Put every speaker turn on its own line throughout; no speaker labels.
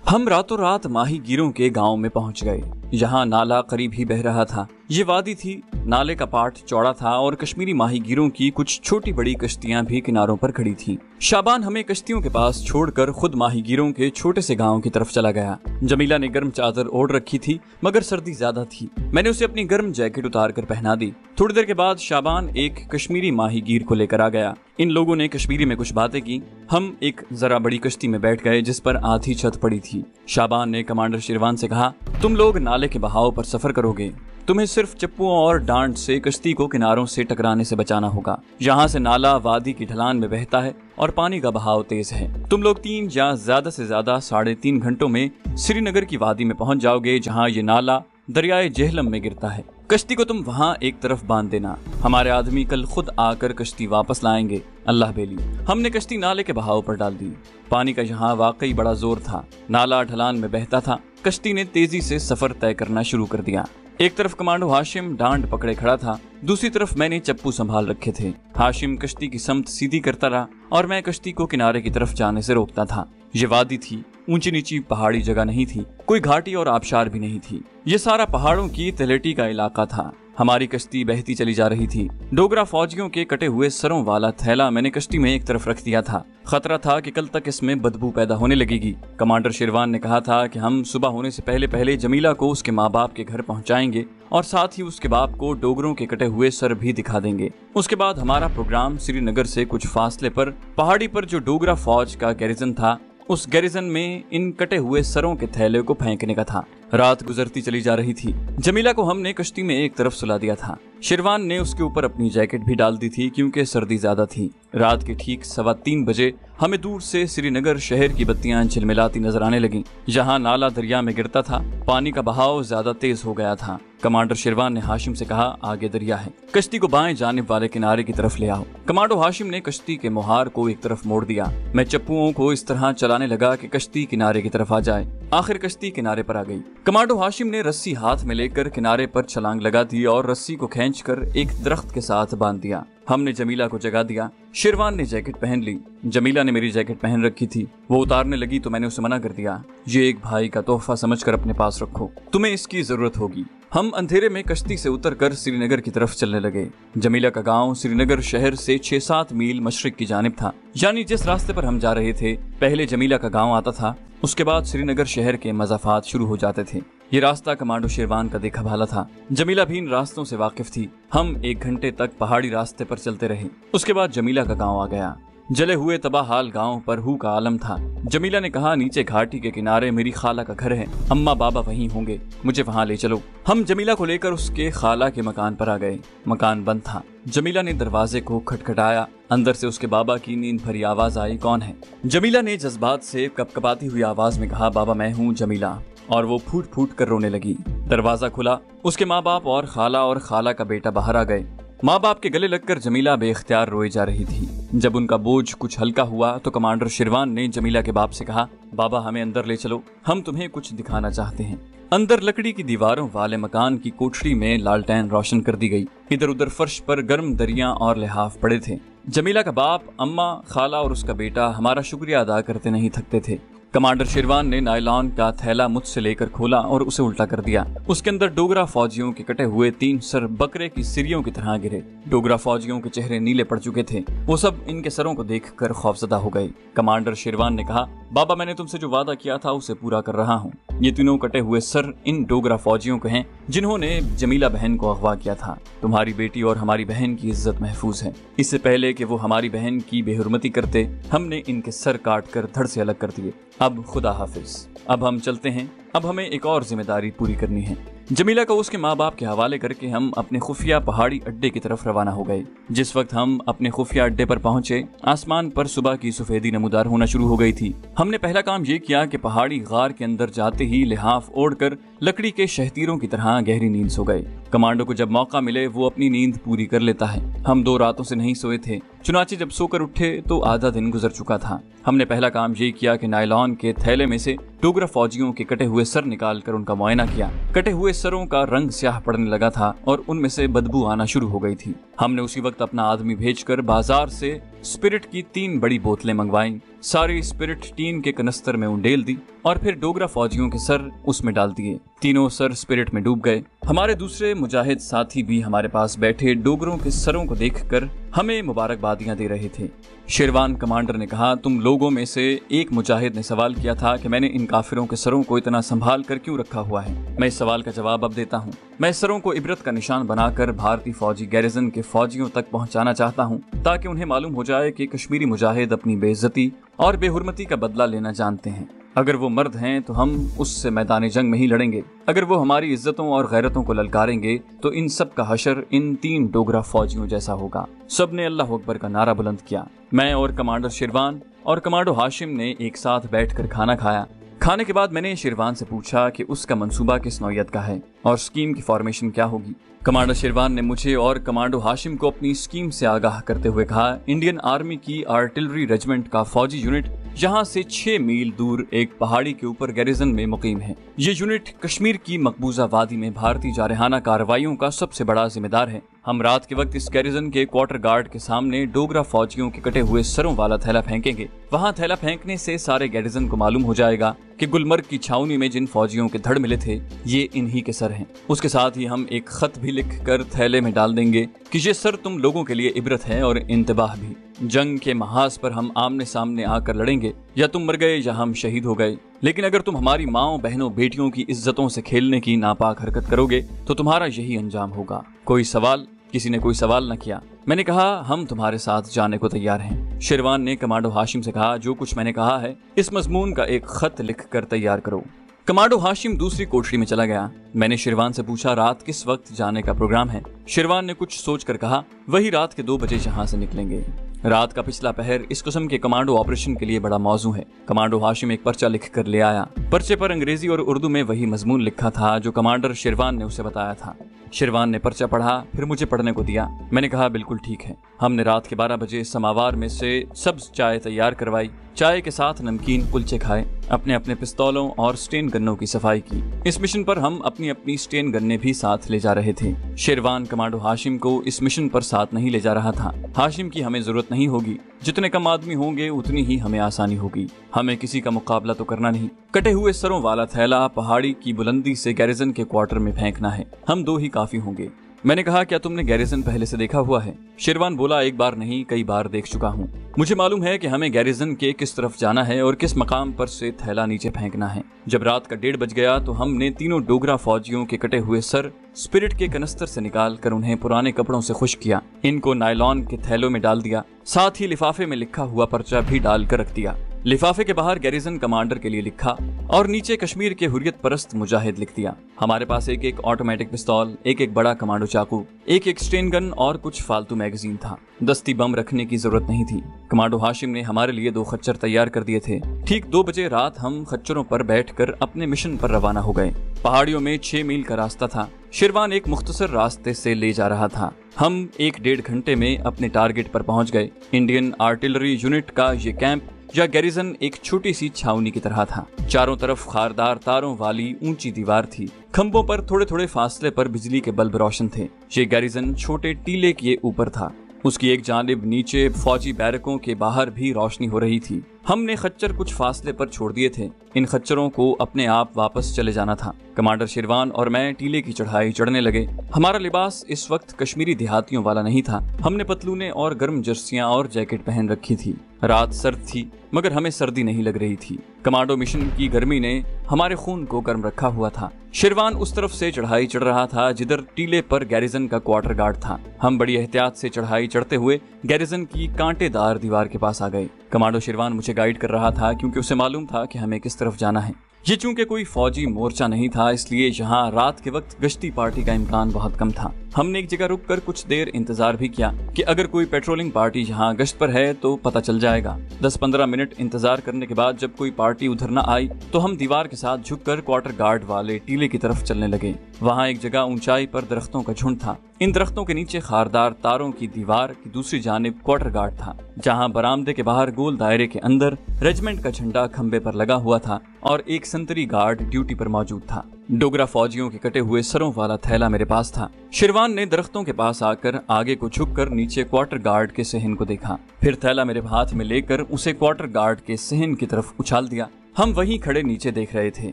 हम रातों रात माहीगीरों के गांव में पहुंच गए। यहाँ नाला करीब ही बह रहा था। ये वादी थी, नाले का पाट चौड़ा था और कश्मीरी माहीगीरों की कुछ छोटी बड़ी कश्तियां भी किनारों पर खड़ी थीं। शाबान हमें कश्तियों के पास छोड़कर खुद माहीगीरों के छोटे से गांव की तरफ चला गया। जमीला ने गर्म चादर ओढ़ रखी थी, मगर सर्दी ज्यादा थी। मैंने उसे अपनी गर्म जैकेट उतार कर पहना दी। थोड़ी देर के बाद शाबान एक कश्मीरी माहीगीर को लेकर आ गया। इन लोगों ने कश्मीरी में कुछ बातें की। हम एक जरा बड़ी कश्ती में बैठ गए जिस पर आधी छत पड़ी थी। शाबान ने कमांडर शिरवान से कहा, तुम लोग नाले के बहाव पर सफर करोगे। तुम्हें सिर्फ चप्पुओं और डांट से कश्ती को किनारों से टकराने से बचाना होगा। यहाँ से नाला वादी की ढलान में बहता है और पानी का बहाव तेज है। तुम लोग 3 या ज्यादा से ज्यादा 3.5 घंटों में श्रीनगर की वादी में पहुंच जाओगे, जहाँ ये नाला दरियाए जेहलम में गिरता है। कश्ती को तुम वहाँ एक तरफ बांध देना। हमारे आदमी कल खुद आकर कश्ती वापस लाएंगे। अल्लाह बेली। हमने कश्ती नाले के बहाव पर डाल दी। पानी का यहाँ वाकई बड़ा जोर था। नाला ढलान में बहता था। कश्ती ने तेजी से सफर तय करना शुरू कर दिया। एक तरफ कमांडो हाशिम डांड पकड़े खड़ा था, दूसरी तरफ मैंने चप्पू संभाल रखे थे। हाशिम कश्ती की समत सीधी करता रहा और मैं कश्ती को किनारे की तरफ जाने से रोकता था। ये वादी थी, ऊंची नीची पहाड़ी जगह नहीं थी, कोई घाटी और आबशार भी नहीं थी। ये सारा पहाड़ों की तलहटी का इलाका था। हमारी कश्ती बहती चली जा रही थी। डोगरा फौजियों के कटे हुए सरों वाला थैला मैंने कश्ती में एक तरफ रख दिया था। खतरा था कि कल तक इसमें बदबू पैदा होने लगेगी। कमांडर शिरवान ने कहा था कि हम सुबह होने से पहले पहले जमीला को उसके माँ बाप के घर पहुंचाएंगे और साथ ही उसके बाप को डोगरों के कटे हुए सर भी दिखा देंगे। उसके बाद हमारा प्रोग्राम श्रीनगर से कुछ फासले पर पहाड़ी पर जो डोगरा फौज का गैरिजन था, उस गैरिजन में इन कटे हुए सरों के थैले को फेंकने का था। रात गुजरती चली जा रही थी। जमीला को हमने कश्ती में एक तरफ सुला दिया था। शिरवान ने उसके ऊपर अपनी जैकेट भी डाल दी थी क्योंकि सर्दी ज्यादा थी। रात के ठीक 3:15 बजे हमें दूर से श्रीनगर शहर की बत्तियां झिलमिलाती नजर आने लगीं। जहां नाला दरिया में गिरता था, पानी का बहाव ज्यादा तेज हो गया था। कमांडर शिरवान ने हाशिम से कहा, आगे दरिया है, कश्ती को बाएं जानिब वाले किनारे की तरफ ले आओ। कमांडो हाशिम ने कश्ती के मोहार को एक तरफ मोड़ दिया। मैं चप्पुओं को इस तरह चलाने लगा कि कश्ती किनारे की तरफ आ जाए। आखिर कश्ती किनारे पर आ गई। कमांडो हाशिम ने रस्सी हाथ में लेकर किनारे पर छलांग लगा दी और रस्सी को खींचकर एक दरख्त के साथ बांध दिया। हमने जमीला को जगा दिया। शिरवान ने जैकेट पहन ली। जमीला ने मेरी जैकेट पहन रखी थी। वो उतारने लगी तो मैंने उसे मना कर दिया। ये एक भाई का तोहफा समझकर अपने पास रखो, तुम्हें इसकी जरूरत होगी। हम अंधेरे में कश्ती से उतरकर श्रीनगर की तरफ चलने लगे। जमीला का गांव श्रीनगर शहर से 6-7 मील मशरिक की जानिब था। यानी जिस रास्ते पर हम जा रहे थे, पहले जमीला का गांव आता था, उसके बाद श्रीनगर शहर के मज़ाफ़ात शुरू हो जाते थे। ये रास्ता कमांडो शिरवान का देखा भाला था। जमीला भी इन रास्तों से वाकिफ थी। हम 1 घंटे तक पहाड़ी रास्ते पर चलते रहे। उसके बाद जमीला का गांव आ गया। जले हुए तबाह हाल गांव पर हू का आलम था। जमीला ने कहा, नीचे घाटी के किनारे मेरी खाला का घर है, अम्मा बाबा वहीं होंगे, मुझे वहां ले चलो। हम जमीला को लेकर उसके खाला के मकान पर आ गए। मकान बंद था। जमीला ने दरवाजे को खटखटाया। अंदर से उसके बाबा की नींद भरी आवाज आई, कौन है? जमीला ने जज्बात से कपकपाती हुई आवाज में कहा, बाबा मैं हूँ जमीला। और वो फूट फूट कर रोने लगी। दरवाजा खुला। उसके माँ बाप और खाला का बेटा बाहर आ गए। माँ बाप के गले लगकर जमीला बेख्तियार रोए जा रही थी। जब उनका बोझ कुछ हल्का हुआ तो कमांडर शिरवान ने जमीला के बाप से कहा, बाबा हमें अंदर ले चलो, हम तुम्हें कुछ दिखाना चाहते हैं। अंदर लकड़ी की दीवारों वाले मकान की कोठरी में लालटेन रोशन कर दी गई। इधर उधर फर्श पर गर्म दरिया और लिहाफ पड़े थे। जमीला का बाप, अम्मा, खाला और उसका बेटा हमारा शुक्रिया अदा करते नहीं थकते थे। कमांडर शिरवान ने नायलॉन का थैला मुझसे लेकर खोला और उसे उल्टा कर दिया। उसके अंदर डोगरा फौजियों के कटे हुए 3 सर बकरे की सिरियों की तरह गिरे। डोगरा फौजियों के चेहरे नीले पड़ चुके थे। वो सब इनके सरों को देखकर खौफजदा हो गए। कमांडर शिरवान ने कहा, बाबा मैंने तुमसे जो वादा किया था उसे पूरा कर रहा हूँ। ये तीनों कटे हुए सर इन डोगरा फौजियों के हैं जिन्होंने जमीला बहन को अगवा किया था। तुम्हारी बेटी और हमारी बहन की इज्जत महफूज है। इससे पहले कि वो हमारी बहन की बेहुरमती करते, हमने इनके सर काट कर धड़ से अलग कर दिए। अब खुदा हाफिज। अब हम चलते हैं। अब हमें एक और जिम्मेदारी पूरी करनी है। जमीला को उसके माँ बाप के हवाले करके हम अपने खुफिया पहाड़ी अड्डे की तरफ रवाना हो गए। जिस वक्त हम अपने खुफिया अड्डे पर पहुंचे, आसमान पर सुबह की सफेदी नमूदार होना शुरू हो गई थी। हमने पहला काम ये किया कि पहाड़ी गार के अंदर जाते ही लिहाफ ओढ़कर लकड़ी के शहतीरों की तरह गहरी नींद सो गए। कमांडो को जब मौका मिले वो अपनी नींद पूरी कर लेता है। हम 2 रातों से नहीं सोए थे। चुनाचे जब सोकर उठे तो आधा दिन गुजर चुका था। हमने पहला काम ये किया कि नायलॉन के थैले में से डोगरा फौजियों के कटे हुए सर निकालकर उनका मुआयना किया। कटे हुए सरों का रंग स्याह पड़ने लगा था और उनमें से बदबू आना शुरू हो गई थी। हमने उसी वक्त अपना आदमी भेजकर बाजार से स्पिरिट की 3 बड़ी बोतलें मंगवाई। सारी स्पिरिट टीन के कनस्तर में उंडेल दी और फिर डोगरा फौजियों के सर उसमें डाल दिए। तीनों सर स्पिरिट में डूब गए। हमारे दूसरे मुजाहिद साथी भी हमारे पास बैठे डोगरों के सरों को देखकर हमें मुबारकबादियां दे रहे थे। शेरवान कमांडर ने कहा, तुम लोगों में से एक मुजाहिद ने सवाल किया था कि मैंने इन काफिरों के सरों को इतना संभाल कर क्यों रखा हुआ है। मैं इस सवाल का जवाब अब देता हूँ। मैं सरों को इबरत का निशान बनाकर भारतीय फौजी गैरिजन के फौजियों तक पहुँचाना चाहता हूँ, ताकि उन्हें मालूम हो जाए कि कश्मीरी मुजाहिद अपनी बेइज्जती और बेहुरमती का बदला लेना जानते हैं। अगर वो मर्द हैं तो हम उससे मैदान जंग में ही लड़ेंगे। अगर वो हमारी इज्जतों और गैरतों को ललकारेंगे तो इन सब का हशर इन 3 डोगरा फौजियों जैसा होगा। सबने अल्लाह अकबर का नारा बुलंद किया। मैं और कमांडर शेरवान और कमांडो हाशिम ने एक साथ बैठकर खाना खाया। खाने के बाद मैंने शेरवान से पूछा कि उसका मंसूबा किस नौयत का है और स्कीम की फॉर्मेशन क्या होगी। कमांडर शेरवान ने मुझे और कमांडो हाशिम को अपनी स्कीम से आगाह करते हुए कहा, इंडियन आर्मी की आर्टिलरी रेजिमेंट का फौजी यूनिट यहाँ से 6 मील दूर एक पहाड़ी के ऊपर गैरिजन में मुकीम है। ये यूनिट कश्मीर की मकबूजा वादी में भारतीय जारहाना कार्रवाइयों का सबसे बड़ा जिम्मेदार है। हम रात के वक्त इस गैरिजन के क्वार्टर गार्ड के सामने डोगरा फौजियों के कटे हुए सरों वाला थैला फेंकेंगे। वहाँ थैला फेंकने से सारे गैरिजन को मालूम हो जाएगा कि गुलमर्ग की छावनी में जिन फौजियों के धड़ मिले थे ये इन्हीं के सर हैं। उसके साथ ही हम एक खत भी लिख कर थैले में डाल देंगे कि ये सर तुम लोगों के लिए इबरत है और इंतबाह भी। जंग के महाज पर हम आमने सामने आकर लड़ेंगे, या तुम मर गए या हम शहीद हो गए। लेकिन अगर तुम हमारी माओ बहनों बेटियों की इज्जतों से खेलने की नापाक हरकत करोगे तो तुम्हारा यही अंजाम होगा। कोई सवाल? किसी ने कोई सवाल न किया। मैंने कहा, हम तुम्हारे साथ जाने को तैयार हैं। शेरवान ने कमांडो हाशिम से कहा, जो कुछ मैंने कहा है इस मजमून का एक खत लिख कर तैयार करो। कमांडो हाशिम दूसरी कोठरी में चला गया। मैंने शेरवान से पूछा, रात किस वक्त जाने का प्रोग्राम है। शेरवान ने कुछ सोचकर कहा, वही रात के 2 बजे यहाँ से निकलेंगे। रात का पिछला पहर इस किस्म के कमांडो ऑपरेशन के लिए बड़ा मौजू है। कमांडो हाशिम एक पर्चा लिख कर ले आया। पर्चे पर अंग्रेजी और उर्दू में वही मजमून लिखा था जो कमांडर शेरवान ने उसे बताया था। शेरवान ने पर्चा पढ़ा, फिर मुझे पढ़ने को दिया। मैंने कहा, बिल्कुल ठीक है। हमने रात के 12 बजे समावार में से सब्ज चाय तैयार करवाई। चाय के साथ नमकीन कुलचे खाए। अपने अपने पिस्तौलों और स्टेन गन्नों की सफाई की। इस मिशन पर हम अपनी अपनी स्टेन गन्ने भी साथ ले जा रहे थे। शेरवान कमांडो हाशिम को इस मिशन पर साथ नहीं ले जा रहा था। हाशिम की हमें जरूरत नहीं होगी। जितने कम आदमी होंगे उतनी ही हमें आसानी होगी। हमें किसी का मुकाबला तो करना नहीं। कटे हुए सरों वाला थैला पहाड़ी की बुलंदी से गैरिजन के क्वार्टर में फेंकना है। हम 2 ही काफी होंगे। मैंने कहा, क्या तुमने गैरिजन पहले से देखा हुआ है? शेरवान बोला, एक बार नहीं कई बार देख चुका हूँ। मुझे मालूम है कि हमें गैरिजन के किस तरफ जाना है और किस मकाम पर से थैला नीचे फेंकना है। जब रात का 1:30 बज गया तो हमने तीनों डोगरा फौजियों के कटे हुए सर स्पिरिट के कनस्तर से निकाल कर उन्हें पुराने कपड़ों से खुश किया। इनको नायलॉन के थैलों में डाल दिया। साथ ही लिफाफे में लिखा हुआ पर्चा भी डाल कर रख दिया। लिफाफे के बाहर गैरिजन कमांडर के लिए लिखा और नीचे कश्मीर के हुर्रियत परस्त मुजाहिद लिख दिया। हमारे पास एक ऑटोमेटिक पिस्तौल, एक बड़ा कमांडो चाकू, एक स्टेन गन और कुछ फालतू मैगजीन था। दस्ती बम रखने की जरूरत नहीं थी। कमांडो हाशिम ने हमारे लिए 2 खच्चर तैयार कर दिए थे। ठीक 2 बजे रात हम खच्चरों पर बैठकर अपने मिशन पर रवाना हो गए। पहाड़ियों में 6 मील का रास्ता था। शेरवान एक मुख्तसर रास्ते से ले जा रहा था। हम 1-1.5 घंटे में अपने टारगेट पर पहुंच गए। इंडियन आर्टिलरी यूनिट का ये कैंप या गैरिजन एक छोटी सी छावनी की तरह था। चारों तरफ खारदार तारों वाली ऊंची दीवार थी। खंभों पर थोड़े थोड़े फासले पर बिजली के बल्ब रोशन थे। ये गैरिजन छोटे टीले के ऊपर था। उसकी एक जानिब नीचे फौजी बैरकों के बाहर भी रोशनी हो रही थी। हमने खच्चर कुछ फासले पर छोड़ दिए थे। इन खच्चरों को अपने आप वापस चले जाना था। कमांडर शेरवान और मैं टीले की चढ़ाई चढ़ने लगे। हमारा लिबास इस वक्त कश्मीरी देहातियों वाला नहीं था। हमने पतलूने और गर्म जर्सियां और जैकेट पहन रखी थी। रात सर्द थी मगर हमें सर्दी नहीं लग रही थी। कमांडो मिशन की गर्मी ने हमारे खून को गर्म रखा हुआ था। शेरवान उस तरफ से चढ़ाई चढ़ रहा था जिधर टीले पर गैरिजन का क्वार्टर गार्ड था। हम बड़ी एहतियात से चढ़ाई चढ़ते हुए गैरिजन की कांटेदार दीवार के पास आ गए। कमांडो शेरवान मुझे गाइड कर रहा था क्योंकि उसे मालूम था कि हमें किस तरफ जाना है। ये चूंकि कोई फौजी मोर्चा नहीं था इसलिए यहाँ रात के वक्त गश्ती पार्टी का इम्कान बहुत कम था। हमने एक जगह रुककर कुछ देर इंतजार भी किया कि अगर कोई पेट्रोलिंग पार्टी यहाँ गश्त पर है तो पता चल जाएगा। 10-15 मिनट इंतजार करने के बाद जब कोई पार्टी उधर न आई तो हम दीवार के साथ झुककर क्वार्टर गार्ड वाले टीले की तरफ चलने लगे। वहाँ एक जगह ऊंचाई पर दरख्तों का झुंड था। इन दरख्तों के नीचे खारदार तारों की दीवार की दूसरी जानिब क्वार्टर गार्ड था, जहाँ बरामदे के बाहर गोल दायरे के अंदर रेजिमेंट का झंडा खंबे पर लगा हुआ था और एक संतरी गार्ड ड्यूटी पर मौजूद था। डोगरा फौजियों के कटे हुए सरों वाला थैला मेरे पास था। शिरवान ने दरख्तों के पास आकर आगे को झुककर नीचे क्वार्टर गार्ड के सहन को देखा, फिर थैला मेरे हाथ में लेकर उसे क्वार्टर गार्ड के सहन की तरफ उछाल दिया। हम वहीं खड़े नीचे देख रहे थे।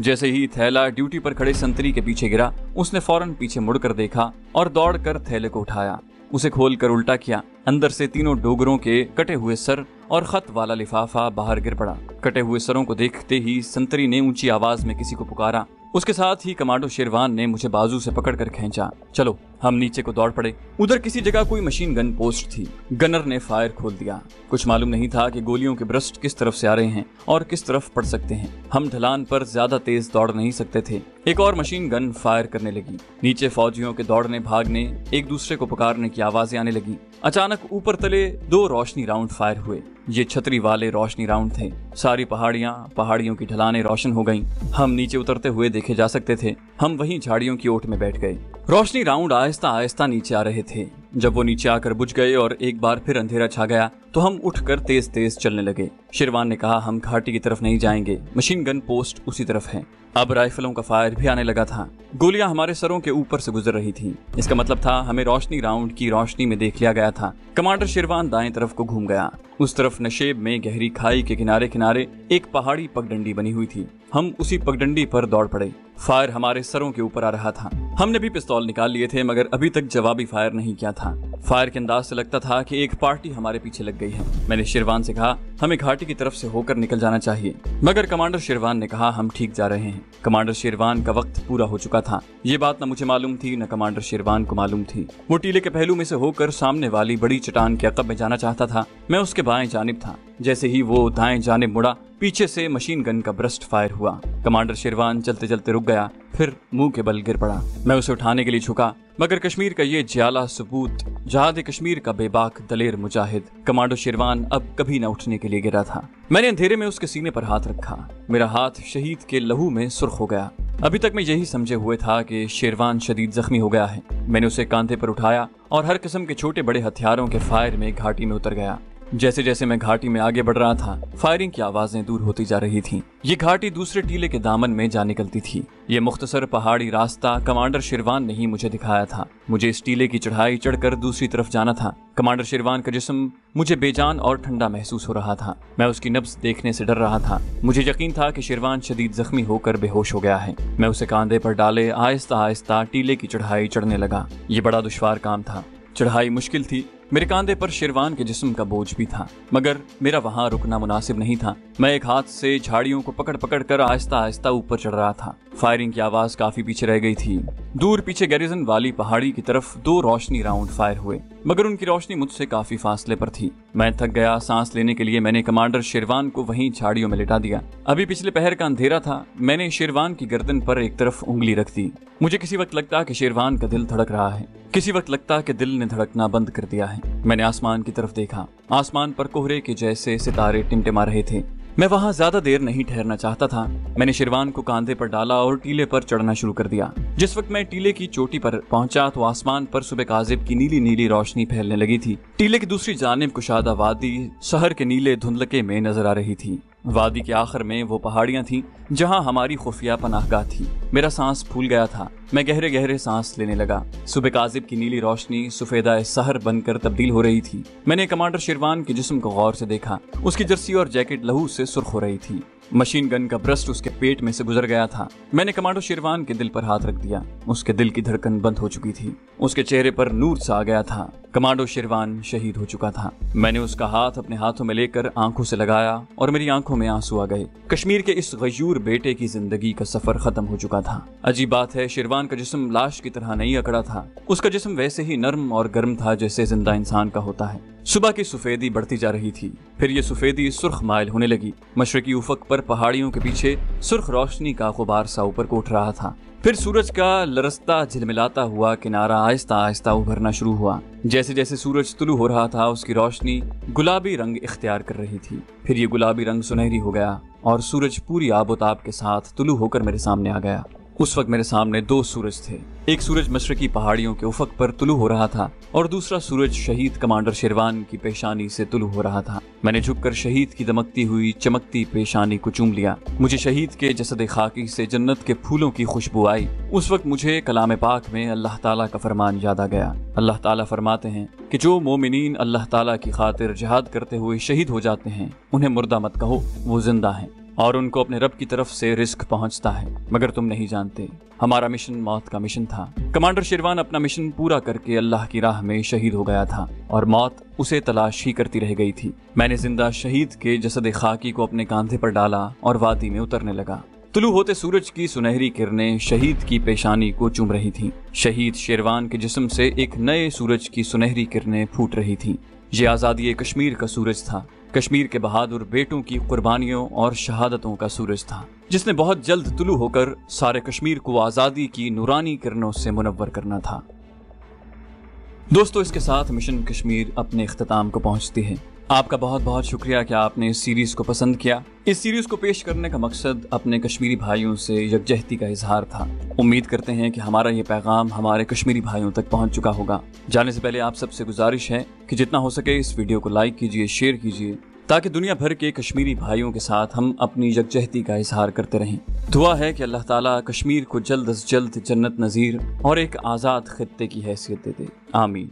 जैसे ही थैला ड्यूटी पर खड़े संतरी के पीछे गिरा, उसने फौरन पीछे मुड़कर देखा और दौड़कर थैले को उठाया, उसे खोलकर उल्टा किया। अंदर से तीनों डोगरों के कटे हुए सर और खत वाला लिफाफा बाहर गिर पड़ा। कटे हुए सरों को देखते ही संतरी ने ऊंची आवाज में किसी को पुकारा। उसके साथ ही कमांडो शेरवान ने मुझे बाजू से पकड़कर खींचा। चलो, हम नीचे को दौड़ पड़े। उधर किसी जगह कोई मशीन गन पोस्ट थी। गनर ने फायर खोल दिया। कुछ मालूम नहीं था कि गोलियों के ब्रस्ट किस तरफ से आ रहे हैं और किस तरफ पड़ सकते हैं। हम ढलान पर ज्यादा तेज दौड़ नहीं सकते थे। एक और मशीन गन फायर करने लगी। नीचे फौजियों के दौड़ने भागने, एक दूसरे को पुकारने की आवाजें आने लगी। अचानक ऊपर तले 2 रोशनी राउंड फायर हुए। ये छतरी वाले रोशनी राउंड थे। सारी पहाड़ियों की ढलानें रोशन हो गईं। हम नीचे उतरते हुए देखे जा सकते थे। हम वहीं झाड़ियों की ओट में बैठ गए। रोशनी राउंड आहिस्ता आहिस्ता नीचे आ रहे थे। जब वो नीचे आकर बुझ गए और एक बार फिर अंधेरा छा गया तो हम उठकर तेज तेज चलने लगे। शिरवान ने कहा, हम घाटी की तरफ नहीं जाएंगे, मशीन गन पोस्ट उसी तरफ है। अब राइफलों का फायर भी आने लगा था। गोलियां हमारे सरों के ऊपर से गुजर रही थीं। इसका मतलब था हमें रोशनी राउंड की रोशनी में देख लिया गया था। कमांडर शिरवान दाएं तरफ को घूम गया। उस तरफ नशेब में गहरी खाई के किनारे किनारे एक पहाड़ी पगडंडी बनी हुई थी। हम उसी पगडंडी पर दौड़ पड़े। फायर हमारे सरों के ऊपर आ रहा था। हमने भी पिस्तौल निकाल लिए थे, मगर अभी तक जवाबी फायर नहीं किया था। फायर के अंदाज से लगता था कि एक पार्टी हमारे पीछे लग गई है। मैंने शिरवान से कहा, हमें घाटी की तरफ से होकर निकल जाना चाहिए, मगर कमांडर शिरवान ने कहा, हम ठीक जा रहे हैं। कमांडर शिरवान का वक्त पूरा हो चुका था। ये बात न मुझे मालूम थी न कमांडर शिरवान को मालूम थी। वो टीले के पहलू में से होकर सामने वाली बड़ी चट्टान के अकब में जाना चाहता था। मैं उसके बाएं जानिब था। जैसे ही वो दाएं जानिब मुड़ा, पीछे से मशीन गन का ब्रस्ट फायर हुआ। कमांडर शिरवान चलते चलते रुक गया, फिर मुंह के बल गिर पड़ा। मैं उसे उठाने के लिए झुका, मगर कश्मीर का ये ज्याला सबूत, जहाद कश्मीर का बेबाक दलेर मुजाहिद कमांडो शिरवान अब कभी न उठने के लिए गिरा था। मैंने अंधेरे में उसके सीने पर हाथ रखा। मेरा हाथ शहीद के लहू में सुर्ख हो गया। अभी तक मैं यही समझे हुए था कि शेरवान शदीद जख्मी हो गया है। मैंने उसे कांधे पर उठाया और हर किस्म के छोटे बड़े हथियारों के फायर में घाटी में उतर गया। जैसे जैसे मैं घाटी में आगे बढ़ रहा था, फायरिंग की आवाजें दूर होती जा रही थीं। ये घाटी दूसरे टीले के दामन में जा निकलती थी। ये मुख्तसर पहाड़ी रास्ता कमांडर शिरवान ने ही मुझे दिखाया था। मुझे इस टीले की चढ़ाई चढ़कर दूसरी तरफ जाना था। कमांडर शिरवान का जिस्म मुझे बेजान और ठंडा महसूस हो रहा था। मैं उसकी नब्ज देखने से डर रहा था। मुझे यकीन था कि शिरवान शदीद जख्मी होकर बेहोश हो गया है। मैं उसे कांधे पर डाले आहिस्ता आहिस्ता टीले की चढ़ाई चढ़ने लगा। ये बड़ा दुश्वार काम था। चढ़ाई मुश्किल थी। मेरे कांधे पर शिरवान के जिस्म का बोझ भी था, मगर मेरा वहां रुकना मुनासिब नहीं था। मैं एक हाथ से झाड़ियों को पकड़ पकड़ कर आहिस्ता आहिस्ता ऊपर चढ़ रहा था। फायरिंग की आवाज काफी पीछे रह गई थी। दूर पीछे गैरिजन वाली पहाड़ी की तरफ 2 रोशनी राउंड फायर हुए, मगर उनकी रोशनी मुझसे काफी फासले पर थी। मैं थक गया। सांस लेने के लिए मैंने कमांडर शिरवान को वहीं झाड़ियों में लिटा दिया। अभी पिछले पहर का अंधेरा था। मैंने शिरवान की गर्दन पर एक तरफ उंगली रख दी। मुझे किसी वक्त लगता कि शिरवान का दिल धड़क रहा है, किसी वक्त लगता कि दिल ने धड़कना बंद कर दिया है। मैंने आसमान की तरफ देखा। आसमान पर कोहरे के जैसे सितारे टिमटिमा रहे थे। मैं वहां ज्यादा देर नहीं ठहरना चाहता था। मैंने शिरवान को कांधे पर डाला और टीले पर चढ़ना शुरू कर दिया। जिस वक्त मैं टीले की चोटी पर पहुंचा तो आसमान पर सुबह काजिब की नीली नीली रोशनी फैलने लगी थी। टीले की दूसरी जानिब कुशादा वादी शहर के नीले धुंधलके में नजर आ रही थी। वादी के आखिर में वो पहाड़ियां थीं जहां हमारी खुफिया पनाहगाह थी। मेरा सांस फूल गया था। मैं गहरे गहरे सांस लेने लगा। सुबह काजिब की नीली रोशनी सुफेदा सहर बनकर तब्दील हो रही थी। मैंने कमांडर शिरवान के जिस्म को गौर से देखा। उसकी जर्सी और जैकेट लहू से सुर्ख हो रही थी। मशीन गन का ब्रस्ट उसके पेट में से गुजर गया था। मैंने कमांडो शिरवान के दिल पर हाथ रख दिया। उसके दिल की धड़कन बंद हो चुकी थी। उसके चेहरे पर नूर सा आ गया था। कमांडो शिरवान शहीद हो चुका था। मैंने उसका हाथ अपने हाथों में लेकर आंखों से लगाया और मेरी आंखों में आंसू आ गए। कश्मीर के इस गयूर बेटे की जिंदगी का सफर खत्म हो चुका था। अजीब बात है, शिरवान का जिस्म लाश की तरह नहीं अकड़ा था। उसका जिस्म वैसे ही नर्म और गर्म था जैसे जिंदा इंसान का होता है। सुबह की सफेदी बढ़ती जा रही थी। फिर ये सफेदी सुर्ख माइल होने लगी। मशरकी उफक पर पहाड़ियों के पीछे सुर्ख रोशनी का गुबार सा ऊपर को उठ रहा था। फिर सूरज का लरसता झिलमिलाता हुआ किनारा आहिस्ता आहिस्ता उभरना शुरू हुआ। जैसे जैसे सूरज तुलू हो रहा था उसकी रोशनी गुलाबी रंग इख्तियार कर रही थी। फिर ये गुलाबी रंग सुनहरी हो गया और सूरज पूरी आबोताब के साथ तुलू होकर मेरे सामने आ गया। उस वक्त मेरे सामने दो सूरज थे। एक सूरज मशरकी पहाड़ियों के उफक पर तुलू हो रहा था और दूसरा सूरज शहीद कमांडर शेरवान की पेशानी से तुलू हो रहा था। मैंने झुककर शहीद की दमकती हुई चमकती पेशानी को चूम लिया। मुझे शहीद के जसद खाकी से जन्नत के फूलों की खुशबू आई। उस वक्त मुझे कलाम पाक में अल्लाह ताला का फरमान याद आ गया। अल्लाह ताला फरमाते हैं कि जो मोमिनीन अल्लाह ताला की खातिर जिहाद करते हुए शहीद हो जाते हैं उन्हें मुर्दा मत कहो, वो जिंदा हैं और उनको अपने रब की तरफ से रिस्क पहुंचता है, मगर तुम नहीं जानते। हमारा मिशन मौत का मिशन था। कमांडर शेरवान अपना मिशन पूरा करके अल्लाह की राह में शहीद हो गया था और मौत उसे तलाश ही करती रह गई थी। मैंने जिंदा शहीद के जसद खाकी को अपने कांधे पर डाला और वादी में उतरने लगा। तुलू होते सूरज की सुनहरी किरणें शहीद की पेशानी को चूम रही थीं। शहीद शेरवान के जिस्म से एक नए सूरज की सुनहरी किरणें फूट रही थीं। ये आज़ादी कश्मीर का सूरज था, कश्मीर के बहादुर बेटों की कुर्बानियों और शहादतों का सूरज था, जिसने बहुत जल्द तुलू होकर सारे कश्मीर को आज़ादी की नूरानी किरणों से मुनव्वर करना था। दोस्तों, इसके साथ मिशन कश्मीर अपने इख्तिताम को पहुंचती है। आपका बहुत बहुत शुक्रिया कि आपने इस सीरीज को पसंद किया। इस सीरीज को पेश करने का मकसद अपने कश्मीरी भाइयों से यकजहती का इजहार था। उम्मीद करते हैं कि हमारा ये पैगाम हमारे कश्मीरी भाइयों तक पहुंच चुका होगा। जाने से पहले आप सबसे गुजारिश है कि जितना हो सके इस वीडियो को लाइक कीजिए, शेयर कीजिए, ताकि दुनिया भर के कश्मीरी भाइयों के साथ हम अपनी यकजहती का इजहार करते रहें। दुआ है कि अल्लाह ताला कश्मीर को जल्द अज जल्द जन्नत नज़ीर और एक आज़ाद खित्ते की हैसियत दे दे। आमीन।